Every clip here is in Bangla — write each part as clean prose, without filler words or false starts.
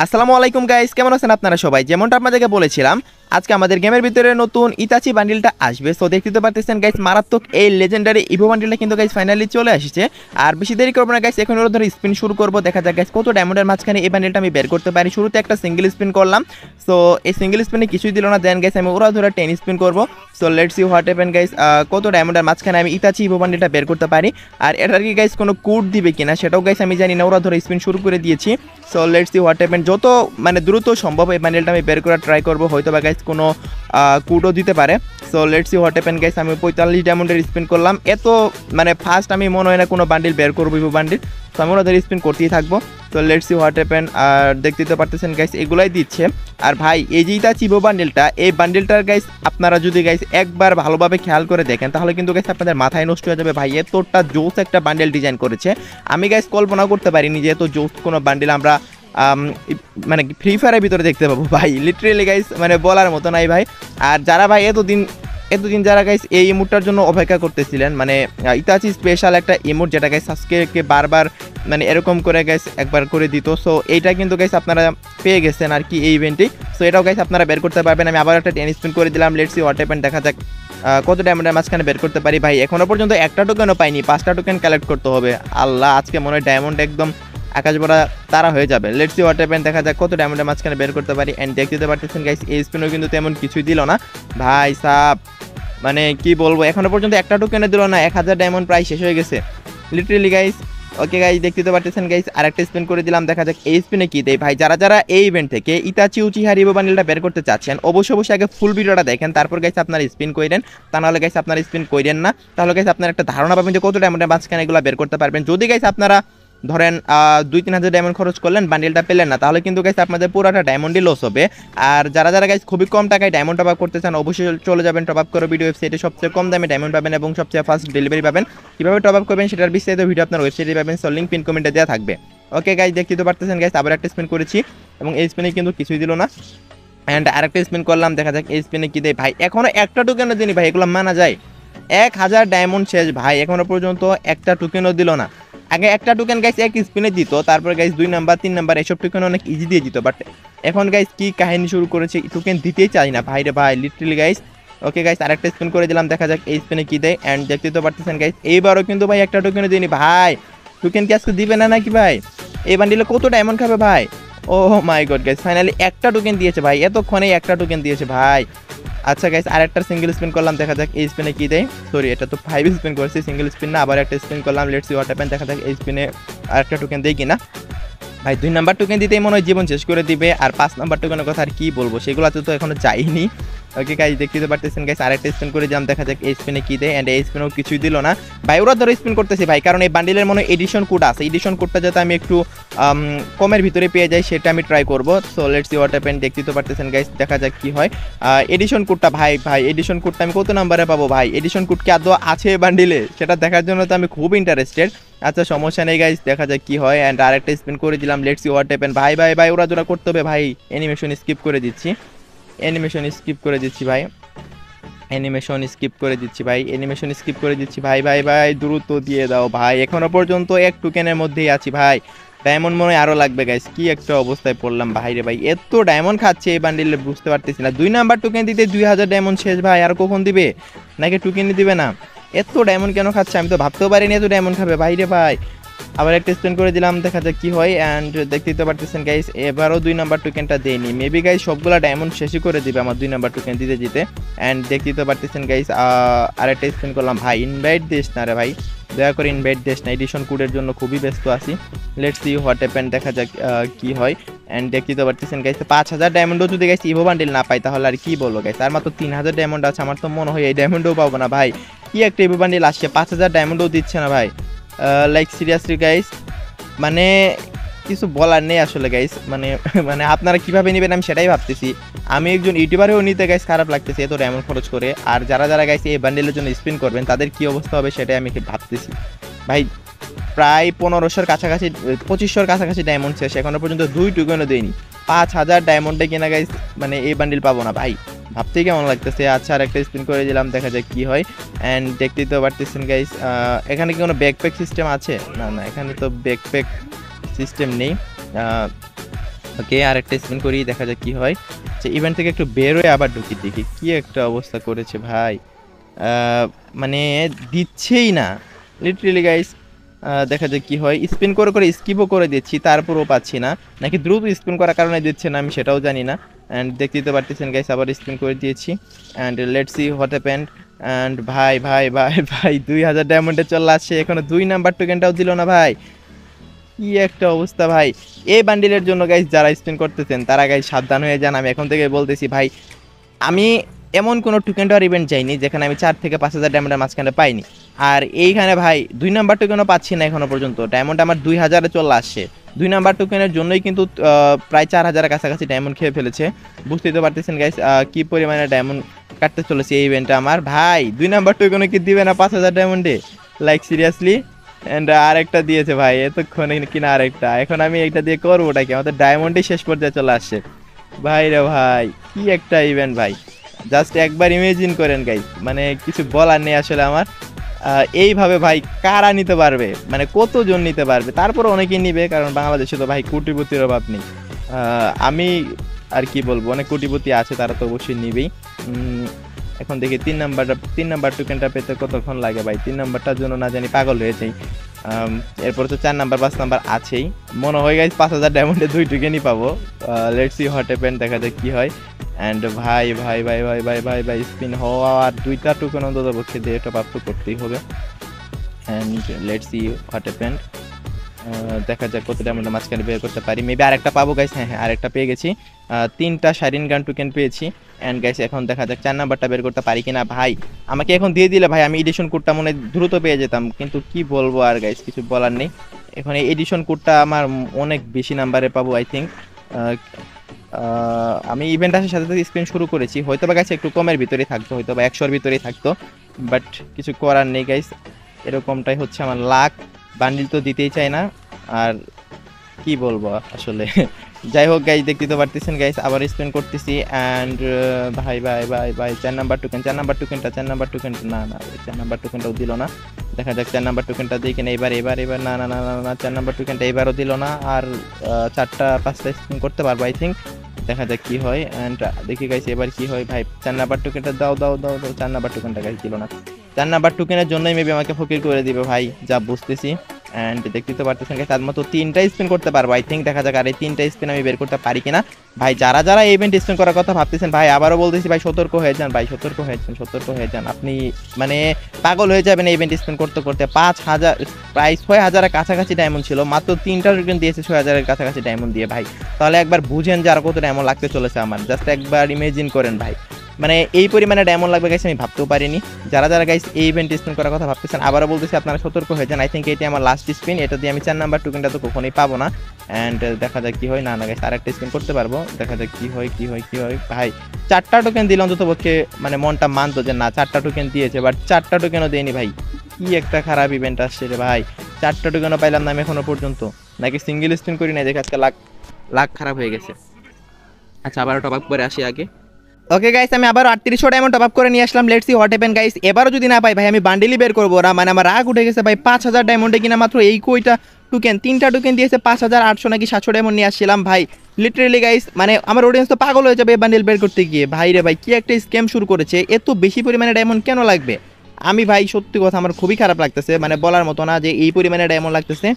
আসসালামু আলাইকুম গাইস, কেমন আছেন আপনারা সবাই? যেমনটা আপনাদেরকে বলেছিলাম, আজকে আমাদের গেমের ভিতরে নতুন ইতাচি বান্ডিলটা আসবে। সো দেখতে তো পারতেছেন গাইস, মারাত্মক এই লেজেন্ডারি ইভো বান্ডিলটা কিন্তু গাইস ফাইনালি চলে আসছে। আর বেশি দেরি করবো না গাইস, এখন ওরা ধরে স্পিন শুরু করবো। দেখা যাক গাইস কত ডায়মন্ডের মাঝখানে এই বান্ডিলটা আমি বের করতে পারি। শুরুতে একটা সিঙ্গেল স্পিন করলাম, সো এই সিঙ্গেল স্পিনে কিছুই দিল না। দেন গাইস আমি ওরা ধরে 10 স্পিন করবো। So let's see what happen guys, কত ডায়মন্ডের মাঝখানে আমি ইতাচি ইভো বান্ডিলটা বের করতে পারি। আর এটার কি গাইস কোনো কোড দিবে কিনা সেটাও গাইস আমি জানি না। ওরা ধরে স্পিন শুরু করে দিয়েছি। So let's see what happen, যত মানে দ্রুত সম্ভব এই বান্ডেলটা আমি বের করার ট্রাই করবো। হয়তো বা গাইস কোনো কোডও দিতে পারে। So let's see what happen guys, আমি 45 ডায়মন্ডের স্পিন করলাম। এত মানে ফার্স্ট আমি মনে হয় না কোনো বান্ডিল বের করবো ইভো বান্ডিল। তো আমি ওদের স্পিন করতেই থাকবো। তো লেটস সি হোয়াট হ্যাপেন। আর দেখতে তো পারতেছেন গাইস এগুলাই দিচ্ছে। আর ভাই এই যে ইতাচি ইভো বান্ডিলটা, এই বান্ডিলটার গাইস আপনারা যদি গাইস একবার ভালোভাবে খেয়াল করে দেখেন তাহলে কিন্তু গাইস আপনাদের মাথায় নষ্ট হয়ে যাবে। ভাই এতটা জোস একটা বান্ডেল ডিজাইন করেছে, আমি গাইস কল্পনা করতে পারিনি যে এত জোস কোনো বান্ডিল আমরা মানে ফ্রি ফায়ারের ভিতরে দেখতে পাবো। ভাই লিটারেলি গাইস মানে বলার মতো নাই ভাই। আর যারা ভাই এতদিন যারা গাইস এই ইমোটটার জন্য অপেক্ষা করতেছিলেন, মানে ইতাচি স্পেশাল একটা ইমোট যেটা গাইস সাসকেকে বারবার মানে এরকম করে গাইস একবার করে দিত। সো এইটা কিন্তু গাইস আপনারা পেয়ে গেছেন আর কি এই ইভেন্টে। সো এটাও গাইস আপনারা বের করতে পারবেন। আমি আবার একটা 10 স্পিন করে দিলাম। লেটস সি হোয়াট হ্যাপেন, দেখা যাক কত ডায়মন্ডের মাঝখানে বের করতে পারি। ভাই এখনো পর্যন্ত একটা টোকেনও পাইনি, 5টা টোকেন কালেক্ট করতে হবে। আল্লাহ, আজকে মনে হয় ডায়মন্ড একদম আকাশ ভরা তারা হয়ে যাবে। লেটস সি হোয়াট হ্যাপেন, দেখা যাক কত ডায়মন্ডের মাঝখানে বের করতে পারি। এন্ড দেখতে পারতেছেন গাইস এই স্পিনও কিন্তু তেমন কিছুই দিল না। ভাই সাপ মানে কি বলবো, এখনো পর্যন্ত একটা টোকেনে দিল না। 1000 ডায়মন্ড প্রায় শেষ হয়ে গেছে লিটারেলি গাইস। ওকে গাইস, দেখতে তো পারতেছেন গাইস আরেকটা স্পিন করে দিলাম। দেখা যাক এই স্পিনে কি দেয়। ভাই যারা এই ইভেন্ট থেকে ইতাচি উচিহা ইভো বান্ডেলটা বের করতে চাচ্ছেন, অবশ্যই আগে ফুল ভিডিওটা দেখেন, তারপর গাইস আপনারা স্পিন করেন। তা নাহলে গাইস আপনারা স্পিন করেন না, তাহলে গাইস আপনারা একটা ধারণা পাবেন যে কত ডায়মন্ডের মাঝখানে এগুলো বের করতে পারবেন। যদি গাইস আপনারা ধরেন 2-3 হাজার ডায়মন্ড খরচ করলেন, বান্ডেলটা পেলেন না, তাহলে কিন্তু গাইস আপনাদের পুরোটা ডায়মন্ডই লস হবে। আর যারা গাইস খুবই কম টাকায় ডায়মন্ড টপ আপ করতে চান, অবশ্যই চলে যাবেন টপ আপ করে ভিডিও ওয়েবসাইটে। সবচেয়ে কম দামে ডায়মন্ড পাবেন এবং সবচেয়ে ফাস্ট ডেলিভারি পাবেন। কীভাবে টপ আপ করবেন সেটার বিস্তারিত ভিডিও আপনার ওয়েবসাইটে পাবেন। সো লিঙ্ক পিন কমেন্টে দেওয়া থাকবে। ওকে গাইস, দেখতে তো পারতেছেন গাইস আবার একটা স্পিন করেছি এবং এই স্পিনে কিন্তু কিছুই দিল না। অ্যান্ড আরেকটা স্পিন করলাম, দেখা যাক এই স্পিনে কী দেয়। ভাই এখনও একটা টোকেনও দিনই, ভাই এগুলো মানা যায়? 1000 ডায়মন্ড শেষ ভাই, এখনও পর্যন্ত একটা টোকেনও দিল না। আগে একটা টোকেন গাইস এক স্পিনে দিত, তারপর গাইস 2 নাম্বার 3 নাম্বার এসব টোকেন অনেক ইজি দিয়ে দিত। বাট এখন গাইস কি কাহিনী শুরু করেছে, টোকেন দিতেই চাই না ভাই রে ভাই লিটারালি গাইস। ওকে গাইস, আরেকটা স্পিন করে দিলাম, দেখা যাক এই স্পিনে কি দেয়। অ্যান্ড দেখতে তো পারতেছেন গাইস এইবারও কিন্তু ভাই একটা টোকেনও দিইনি। ভাই টোকেন কি আজকে দিবে না নাকি ভাই? এই বান্ডিলে কত ডায়মন্ড খাবে ভাই? ও মাই গড গাইস, ফাইনালি একটা টোকেন দিয়েছে ভাই, এতক্ষণে একটা টোকেন দিয়েছে ভাই। আচ্ছা গাইস, আরেকটা সিঙ্গেল স্পিন করলাম, দেখা যাক এই স্পিনে কি দেয়। সরি, এটা তো 5 স্পিন করেছি, সিঙ্গেল স্পিন না। আবার একটা স্পিন করলাম, লেটস সি হোয়াট হ্যাপেন, দেখা যাক এই স্পিনে আরেকটা টোকেন দেয় কিনা। ভাই 2 নাম্বার টোকেন দিতেই মনে হয় জীবন শেষ করে দিবে। আর 5 নাম্বার টোকেনের কথা আর কি বলবো, সেগুলোতে তো এখনো যাইনি। ওকে গাইস, দেখতে পারতেছেন গাইস আরেকটা স্পিন করে দিলাম, দেখা যাক এই স্পিনে কি দেয়। অ্যান্ড এই স্পিনেও কিছুই দিল না ভাই। ওরা ধরে স্পিন করতেছি ভাই, কারণ এই বান্ডিলের মনে এডিশন কোড আছে। এডিশন কোডটা যাতে আমি একটু কমের ভিতরে পেয়ে যাই সেটা আমি ট্রাই করবো। So let's see what happen, দেখতে তো পারতেছেন গাইস, দেখা যাক কি হয়। এডিশন কোডটা ভাই এডিশন কোডটা আমি কত নাম্বারে পাবো ভাই? এডিশন কোড কি আদৌ আছে বান্ডিলে সেটা দেখার জন্য তো আমি খুব ইন্টারেস্টেড। আচ্ছা সমস্যা নেই গাইস, দেখা যাক কি হয়। অ্যান্ড আরেকটা স্পিন করে দিলাম, লেটস সি হোয়াট হ্যাপেন। ভাই ওরা জোড়া করতে হবে ভাই। অ্যানিমেশন স্কিপ করে দিচ্ছি ভাই, ভাই দ্রুত দিয়ে দাও ভাই। এখনো পর্যন্ত এক টোকেনের মধ্যেই আছি ভাই। ডায়মন্ড মনে হয় আরও লাগবে গাইস, কি একটা অবস্থায় পড়লাম ভাই রে ভাই। এত ডায়মন্ড খাচ্ছে এই বান্ডিলে বুঝতে পারতেছি না। 2 নাম্বার টোকেন দিতে 2000 ডায়মন্ড শেষ ভাই। আর কখন দিবে? নাকি টোকেনই দিবে না? এত ডায়মন্ড কেন খাচ্ছে, আমি তো ভাবতেও পারিনি এত ডায়মন্ড খাবে ভাই রে ভাই। আবার একটা স্পিন করে দিলাম, দেখা যাক কি হয়। অ্যান্ড দেখতেই তো পারতেছেন গাইস এবারও 2 নাম্বার টোকেনটা দেয়নি। মেবি গাইস সবগুলা ডায়মন্ড শেষই করে দিবে আমার 2 নাম্বার টোকেন দিতে। অ্যান্ড দেখতেই তো পারতেছেন গাইস আরেকটা স্পিন করলাম। ভাই ইনভাইট দিস না রে ভাই, দয়া করে ইনভাইট দিস না, এডিশন কোডের জন্য খুবই ব্যস্ত আছি। লেটস সি হোয়াট হ্যাপেন, দেখা যাক কি হয়। অ্যান্ড দেখতেই তো পারতেছেন গাইস 5000 ডায়মন্ডও যদি গাইস ইভো বান্ডিল না পাই তাহলে আর কি বলবো গাইস। আর মাত্র 3000 ডায়মন্ড আছে, আমার তো মনে হয় এই ডায়মন্ডও পাবো না ভাই। কি একটা ইভো বান্ডিল আসছে, 5000 ডায়মন্ডও দিচ্ছে না ভাই। লাইক সিরিয়াসলি গাইস, মানে কিছু বলার নেই আসলে গাইস। মানে আপনারা কিভাবে নেবেন আমি সেটাই ভাবতেছি। আমি একজন ইউটিউবারেও নিতে গাইস খারাপ লাগতেছে এত ডায়মন্ড খরচ করে। আর যারা গাইস এই বান্ডেলের জন্য স্পিন করবেন তাদের কি অবস্থা হবে সেটাই আমি ভাবতেছি ভাই। প্রায় 1500-র কাছাকাছি 2500-র কাছাকাছি ডায়মন্ড শেষ, এখনো পর্যন্ত 2 টোকেনও দেয়নি। 5000 ডায়মন্ডে কিনা গাইস মানে এই বান্ডিল পাবো না ভাই, ভাবতেই কেমন লাগতেছে। আচ্ছা আর একটা স্পিন করে দিলাম, দেখা যাক কি হয়। অ্যান্ড দেখতেই তো পারতেছেন গাইস এখানে কি কোনো ব্যাকপ্যাক সিস্টেম আছে? না, এখানে তো ব্যাকপ্যাক সিস্টেম নেই। ওকে, আর একটা স্পিন করি, দেখা যাক কি হয়। যে ইভেন্ট থেকে একটু বের হয়ে আবার ঢুকি, দেখি কি একটা অবস্থা করেছে ভাই। মানে দিচ্ছেই না লিটারেলি গাইস। দেখা যাক কি হয়। স্পিন করে করে স্কিপও করে দিচ্ছি, তারপরও পাচ্ছি না, নাকি দ্রুত স্পিন করার কারণে দিচ্ছে না আমি সেটাও জানি না। অ্যান্ড দেখতে তো পারতেছেন গাইস, আবার স্পিন করে দিয়েছি। And let's see what happened. And ভাই ভাই ভাই ভাই 2000 ডায়মন্ডে চলে আসছে, এখনো 2 নাম্বার টোকেনটাও দিল না ভাই। কি একটা অবস্থা ভাই। এই বান্ডিলের জন্য গাইস যারা স্পিন করতেছেন তারা গাইস সাবধান হয়ে যান, আমি এখন থেকে বলতেছি ভাই। আমি এমন কোনো টোকেন টাওয়ার ইভেন্ট যাইনি যেখানে আমি 4 থেকে 5000 ডায়মন্ডের মাঝখানে পাইনি। আর এইখানে ভাই 2 নাম্বার টোকেনও পাচ্ছি না এখনো পর্যন্ত। ডায়মন্ড আমার 2000-এ চলে আসছে। 2 নাম্বার টোকেনের জন্যই কিন্তু প্রায় 4000-এর কাছাকাছি ডায়মন্ড খেয়ে ফেলেছে। বুঝতেই তো পারতেছেন গাইস কি পরিমাণে ডায়মন্ড কাটতে চলেছে এই ইভেন্টটা আমার। ভাই 2 নাম্বার টোকেনও কি দিবে না 5000 ডায়মন্ডে? Like seriously. অ্যান্ড আরেকটা দিয়েছে ভাই এতক্ষণে কিনা আরেকটা। এখন আমি এটা দিয়ে করবোটা কি? আমাদের ডায়মন্ডই শেষ পর্যায়ে চলে আসছে ভাই রে ভাই। কি একটা ইভেন্ট ভাই, জাস্ট একবার ইমেজিন করেন গাইস, মানে কিছু বলার নেই আসলে আমার। এইভাবে ভাই কারা নিতে পারবে, মানে কতজন নিতে পারবে? তারপর অনেকেই নিবে, কারণ বাংলাদেশে তো ভাই কোটিপতির অভাব নেই। আমি আর কি বলবো, অনেক কোটিপতি আছে, তারা তো অবশ্যই নিবেই। এখন দেখি 3 নাম্বার টোকেনটা পেতে কতক্ষণ লাগে ভাই। 3 নাম্বারটার জন্য না জানি পাগল হয়ে যাই। এরপর তো 4 নাম্বার 5 নাম্বার আছেই। মনে হয় গাইস 5000 ডায়মন্ডে 2 টোকেনই পাবো। লেটস সি হোয়াট হ্যাপেন, দেখা যাক কি হয়। অ্যান্ড ভাই ভাই ভাই ভাই ভাই ভাই ভাই স্পিন হওয়া আর 2টা টোকেন অন্তত পক্ষে দিয়ে টপ আপ তো করতেই হবে। And let's see what happen. দেখা যাক কত ডায়মন্ডের মাঝখানে বের করতে পারি। মেবি আরেকটা পাবো গাইস। হ্যাঁ হ্যাঁ, আরেকটা পেয়ে গেছি। 3টা শারিন গান টোকেন পেয়েছি। অ্যান্ড গাইস এখন দেখা যাক 4 নাম্বারটা বের করতে পারি কিনা। ভাই আমাকে এখন দিয়ে দিলে ভাই আমি এডিশন কোডটা মনে হয় দ্রুত পেয়ে যেতাম, কিন্তু কি বলবো আর গাইস, কিছু বলার নেই। এখন এই এডিশন কোডটা আমার অনেক বেশি নাম্বারে পাবো আই থিঙ্ক। আমি ইভেন্ট আসার সাথে সাথে স্পিন শুরু করেছি, হয়তো বা গাইস একটু কমের ভিতরেই থাকতো, হয়তো বা 100-এর ভিতরেই থাকতো, বাট কিছু করার নেই গাইস। এরকমটাই হচ্ছে আমার লাক। বান্ডিল তো দিতেই চাই না, আর কি বলবো আসলে। যাই হোক গাইস, দেখতে তো পারতেছেন গাইস, আবার স্পেন করতেছি। অ্যান্ড ভাই ভাই ভাই ভাই 4 নাম্বার টোকেন, 4 নাম্বার টোকেনটা, 4 নাম্বার টোকেনটা, না না 4 নাম্বার টোকেনটাও দিল না। দেখা যাক 4 নাম্বার টোকেনটা দিই কিনা এবার এবার এবার। না না না না না 4 নাম্বার টোকেনটা এবারও দিল না। আর 4টা 5টা স্পিন করতে পারবো আই থিঙ্ক। দেখা যাক কি হয়। অ্যান্ড দেখি গাইস এবার কি হয়। ভাই 4 নাম্বার টোকেনটা দাও দাও দাও দাও। 4 নাম্বার টোকেনটা গাইস দিল না। 4 নাম্বার টোকেনের জন্যই মেবি আমাকে ফকির করে দিবে ভাই, যা বুঝতেছি। অ্যান্ড দেখতে তো পারতেছেন তার মতো 3টা স্পিন করতে পারবো আই থিঙ্ক। দেখা যাক আর এই 3টা স্পিন আমি বের করতে পারি কিনা। ভাই যারা যারা এই ইভেন্ট স্পিন করার কথা ভাবতেছেন ভাই, আবারও বলতেছি ভাই সতর্ক হয়ে যান ভাই, সতর্ক হয়ে যান, সতর্ক হয়ে যান। আপনি মানে পাগল হয়ে যাবেন এই ইভেন্ট স্পিন করতে করতে। 5000 প্রায় 6000-এর কাছাকাছি ডায়মন্ড ছিল, মাত্র 3টা টোকেন দিয়েছে 6000-এর কাছাকাছি ডায়মন্ড দিয়ে ভাই। তাহলে একবার বুঝেন যে আর কত ডায়মন্ড লাগতে চলেছে আমার, জাস্ট একবার ইমেজিন করেন ভাই। মানে এই পরিমাণে ডায়মন্ড লাগবে গাইস আমি ভাবতেও পারিনি। যারা যারা গাইস এই ইভেন্ট স্পিন করার কথা ভাবতেছেন, আবারও বলতেছি আপনারা সতর্ক হয়ে যান। আই থিঙ্ক এটি আমার লাস্ট স্পিন, এটা দিয়ে আমি 4 নাম্বার টোকেনটা তো কখনোই পাবো না। অ্যান্ড দেখা যাক কি হয়। না না গাইস আরেকটা স্পিন করতে পারবো, দেখা যাক কি হয় কি হয় কি হয়। ভাই 4টা টোকেন দিলাম, অন্তত পক্ষে মানে মনটা মানতো যে না 4টা টোকেন দিয়েছে, বাট 4টা টোকেনও দেয়নি ভাই। কি একটা খারাপ ইভেন্ট আসছে রে ভাই, 4টা টোকেনও পাইলাম না আমি এখনো পর্যন্ত। নাকি সিঙ্গেল স্পিন করি না, দেখে আজকে লাখ লাখ খারাপ হয়ে গেছে। আচ্ছা আবারও টপ আপ করে আসি আগে। ওকে গাইস, আমি আবার 3800 ডায়মন্ড টপ আপ করে নিয়ে আসলাম। Let's see what happen guys. এবারও যদি না পাই ভাই আমি বান্ডিলই বের করবো না, মানে আমার রাগ উঠে গেছে ভাই। 5000 ডায়মন্ডে কিনা মাত্র এই কয়টা টোকেন, 3টা টোকেন দিয়েছে 5800 নাকি 700 ডায়মন্ড নিয়ে আসছিলাম ভাই। লিটারেলি গাইস মানে আমার অডিয়েন্স তো পাগল হয়ে যাবে এই বান্ডিল বের করতে গিয়ে। ভাই রে ভাই কি একটা স্ক্যাম শুরু করেছে, এত বেশি পরিমাণে ডায়মন্ড কেন লাগবে? আমি ভাই সত্যি কথা আমার খুবই খারাপ লাগতেছে, মানে বলার মতো না যে এই পরিমাণে ডায়মন্ড লাগতেছে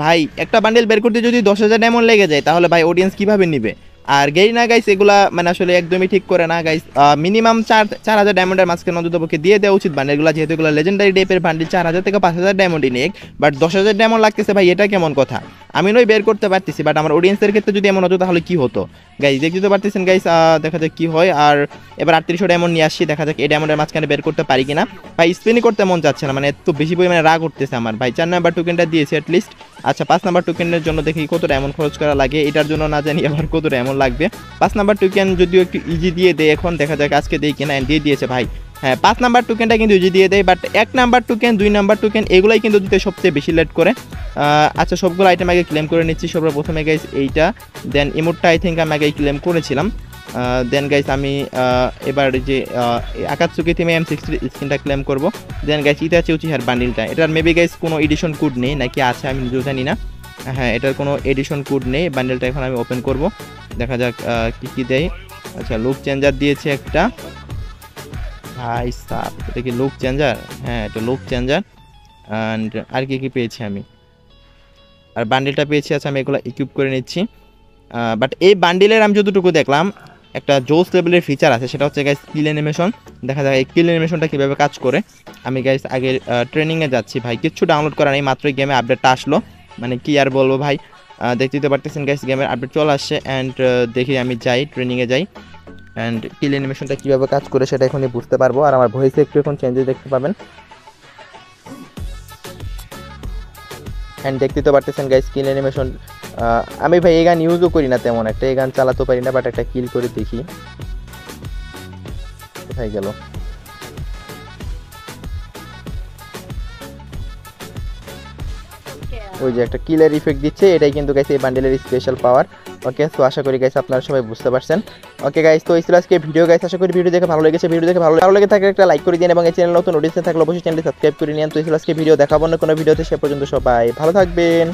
ভাই। একটা বান্ডিল বের করতে যদি 10,000 ডায়মন্ড লেগে যায় তাহলে ভাই অডিয়েন্স কিভাবে নিবে? আর গেই না গাইস, এগুলা মানে আসলে একদমই ঠিক করে না গাইস। মিনিমাম 4000 ডায়মন্ডের মাঝখানে অন্তত পক্ষে দিয়ে দেওয়া উচিত বান্ডেলগুলো, যেহেতু এগুলো লেজেন্ডারি টাইপের বান্ডিল। 4000 থেকে 5000 ডায়মন্ডই নেই, বাট 10,000 ডায়মন্ড লাগতেছে ভাই, এটা কেমন কথা? আমি নই বের করতে পারতেছি, বাট আমার অডিয়েন্সের ক্ষেত্রে যদি এমন হতো তাহলে কি হতো গাইস? দেখতে পারতেছেন গাইস, দেখা যাক কি হয়। আর এবার 3800 ডায়মন্ড নিয়ে আসছি, দেখা যাক এই ডায়মন্ডের মাঝখানে বের করতে পারি কিনা। ভাই স্পিনই করতে মন যাচ্ছে না, মানে এত বেশি পরিমাণে রাগ উঠতেছে আমার ভাই। 4 নাম্বার টোকেনটা দিয়েছে অ্যাটলিস্ট। আচ্ছা 5 নাম্বার টোকেনের জন্য দেখি কত ডায়মন্ড খরচ করা লাগে, এটার জন্য না জানি আবার কত ডায়মন্ড লাগবে। 5 নাম্বার টোকেন যদিও একটু ইজি দিয়ে দেয় এখন, দেখা যাক আজকে দেই কিনা। দিয়ে দিয়েছে ভাই। হ্যাঁ 5 নাম্বার টোকেনটা কিন্তু ইজি দিয়ে দেয়, but 1 number token 2 number token এগুলাই কিন্তু দিতে সবচেয়ে বেশি লেট করে। আচ্ছা সবগুলো আইটেম আগে ক্লেম করে নিচ্ছি। সবার প্রথমে গাইস এইটা, দেন ইমোটটা আই থিঙ্ক আমি আগে ক্লেম করেছিলাম। দেন গাইস আমি এবার যে আকাতসুকি থিমে M60 স্কিনটা ক্লেম করবো। দেন গাইস ইতাচি উচিহার বান্ডিলটা, এটার মেবি গাইস কোনো এডিশন কোড নেই নাকি আছে আমি নিজেও জানি না। হ্যাঁ, এটার কোনো এডিশন কোড নেই। বান্ডেলটা এখন আমি ওপেন করব, দেখা যাক কি কি দেয়। আচ্ছা, লুক চেঞ্জার দিয়েছে একটা, ভাই সাব এটা কি লুক চেঞ্জার? হ্যাঁ, এটা লুক চেঞ্জার। অ্যান্ড আর কি কি পেয়েছি আমি, আর বান্ডেলটা পেয়েছি। আচ্ছা, আমি এগুলো ইকুইপ করে নিচ্ছি। বাট এই বান্ডেলের আমি যতটুকু দেখলাম একটা জোস লেভেলের ফিচার আছে, সেটা হচ্ছে গাইস কিল অ্যানিমেশন। দেখা যায় এই কিল অ্যানিমেশনটা কীভাবে কাজ করে। আমি গাইস আগে ট্রেনিংয়ে যাচ্ছি ভাই, কিচ্ছু ডাউনলোড করা নেই, মাত্রই গেমে আপডেটটা আসলো। মানে কি আর বলবো ভাই, দেখতে তো পারতেছেন গাইস গেমের আপডেট চলে আসছে। অ্যান্ড দেখি আমি যাই, ট্রেনিংয়ে যাই, অ্যান্ড কিল অ্যানিমেশনটা কীভাবে কাজ করে সেটা এখনই বুঝতে পারবো। আর আমার ভয়েসে একটু এখন চেঞ্জেস দেখতে পাবেন। অ্যান্ড দেখতে তো পারতেছেন গাইস কিল অ্যানিমেশন। আমি ভাই এই গান ইউজও করি না তেমন একটা, এই গান চালাতে পারি না, বাট একটা কিল করে দেখি কোথায় গেল। ওই যে একটা কিলের ইফেক্ট দিচ্ছে, এটাই কিন্তু গাইস এই বান্ডেলের স্পেশাল পাওয়ার। ওকে, তো আশা করি গাইস আপনারা সবাই বুঝতে পারছেন। ওকে গাইস, তো এই ছিল আজকে ভিডিও গাইস। আশা করি ভিডিও দেখে ভালো লেগেছে। ভিডিও দেখে ভালো লেগে থাকলে একটা লাইক করে দিন, এবং এই চ্যানেল নতুন নোটিস থাকলে অবশ্যই চ্যানেলটি সাবস্ক্রাইব করে নিন। তো এই ছিল আজকে ভিডিও, দেখাবো না কোনো ভিডিওতে, সে পর্যন্ত সবাই ভালো থাকবেন।